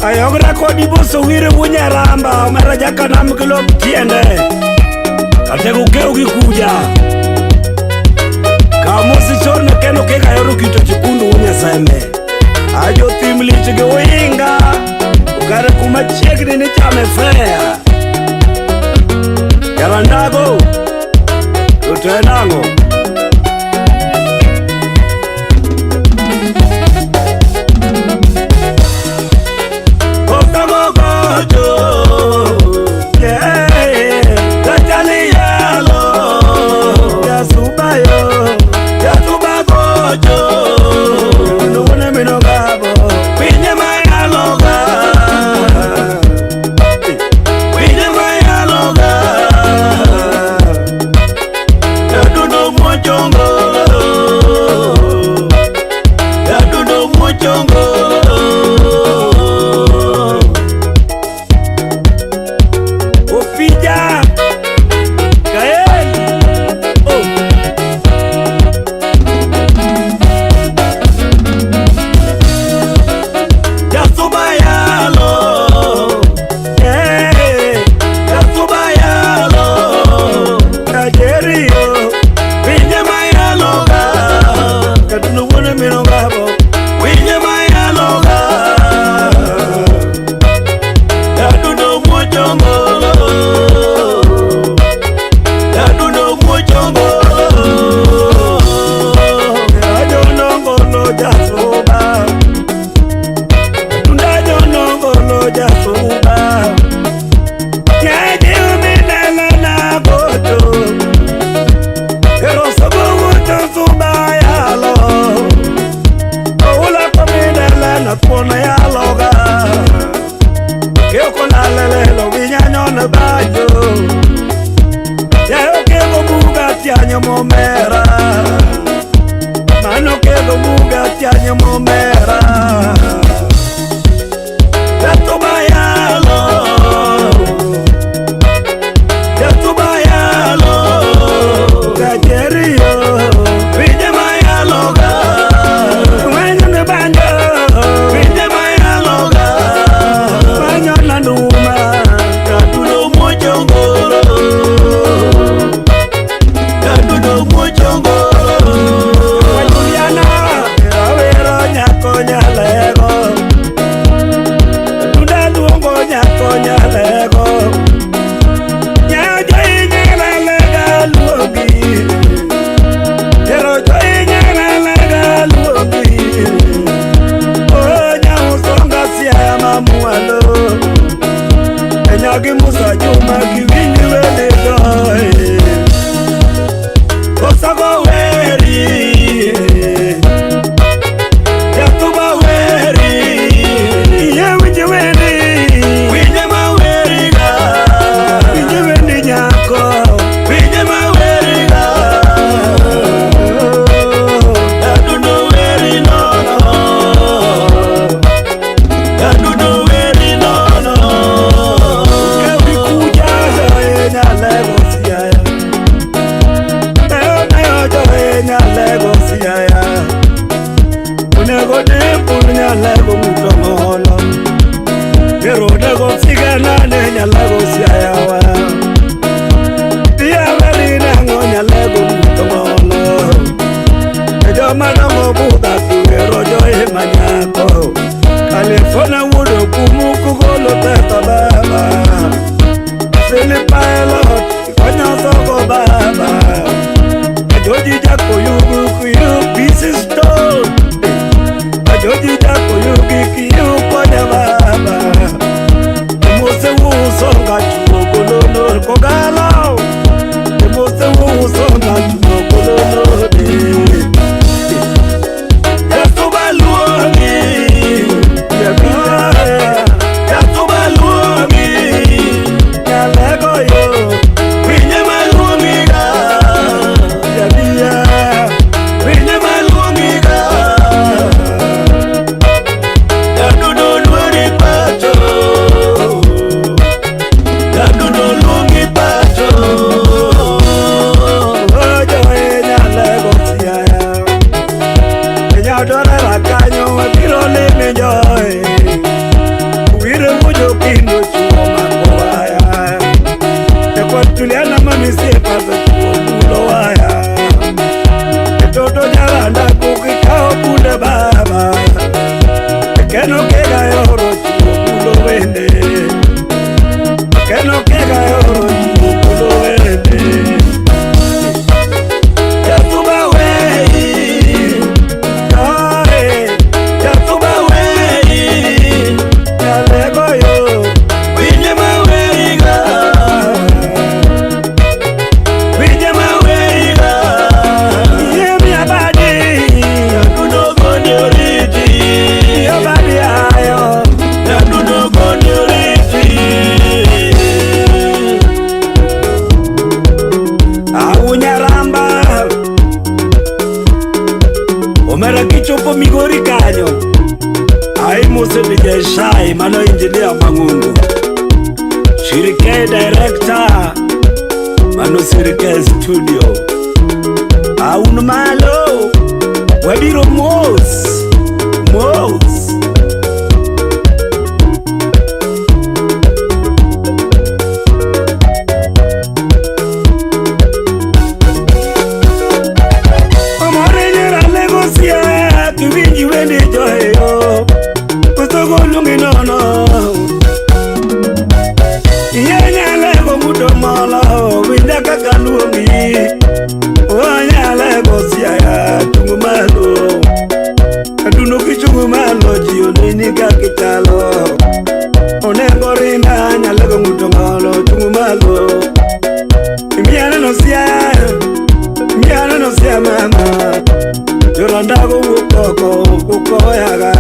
Ayogra kodi boso wire wunya ramba Mara jaka namkilo tiende Kate kukeu kikuja Kamusi chorne keno keka yoru kito chikundu wunya seme Ajo timli chige uinga Ukare kumachekni ni chame fea Yarandago Tutenango Momera Mano que do muga tianya momera Yato bayalo Gajerio Vije bayalo ga Wenyo ne bando Vije bayalo ga Wenyo na numa Katulo mochongoro Musa Juma kiwini wele doi Kosago weri Yatuba weri Iye wije weni Wije ma weri ga Wije weni nyako Wije ma weri ga Yaduno weri nono Yaduno weri nono Unego de punya lego mutomolo Pero dego sigana ne nya lego siaya wa Dia verina ngonya lego mutomolo Ejo mana mobuda tu rojo e manyako California wudo kumuku golo teta baba Philip Pilot konya soko baba Joji jako yugu kuyu pieces stone Joji jako yugi kiyu konya baba Mose wusonga chuo kolono kogalo Mose wusonga chuo kolono Yesu baluoni Yabina Mose Digeshai, Mano Engineer Mangungu, Shirike Director, Mano Sirike Studio, Aun Malo, Webiro Mos. Yorandago ukoko ukoyaga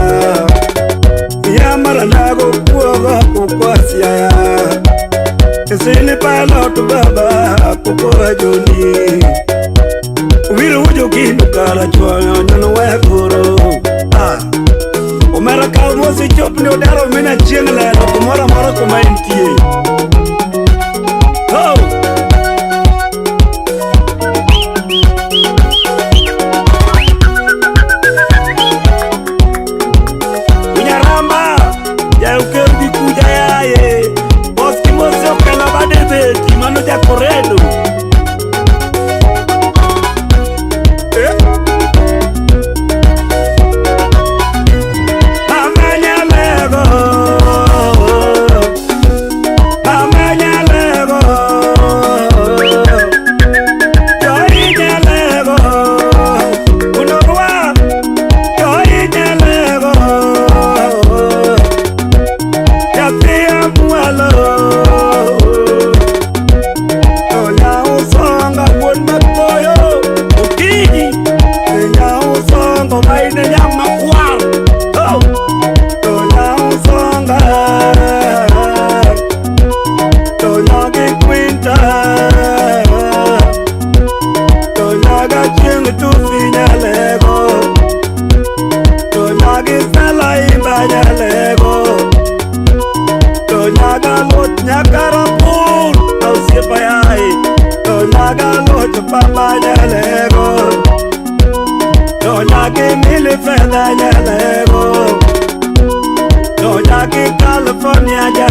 Yamarandago kuoga ukwasiaya Isini palot baba kukoa joni Uwiru ujo kindu kara chonyo nyono wekuro Umera kao mosi chop ni udaro mina chingle Kumora mora kumaintie Corredo California.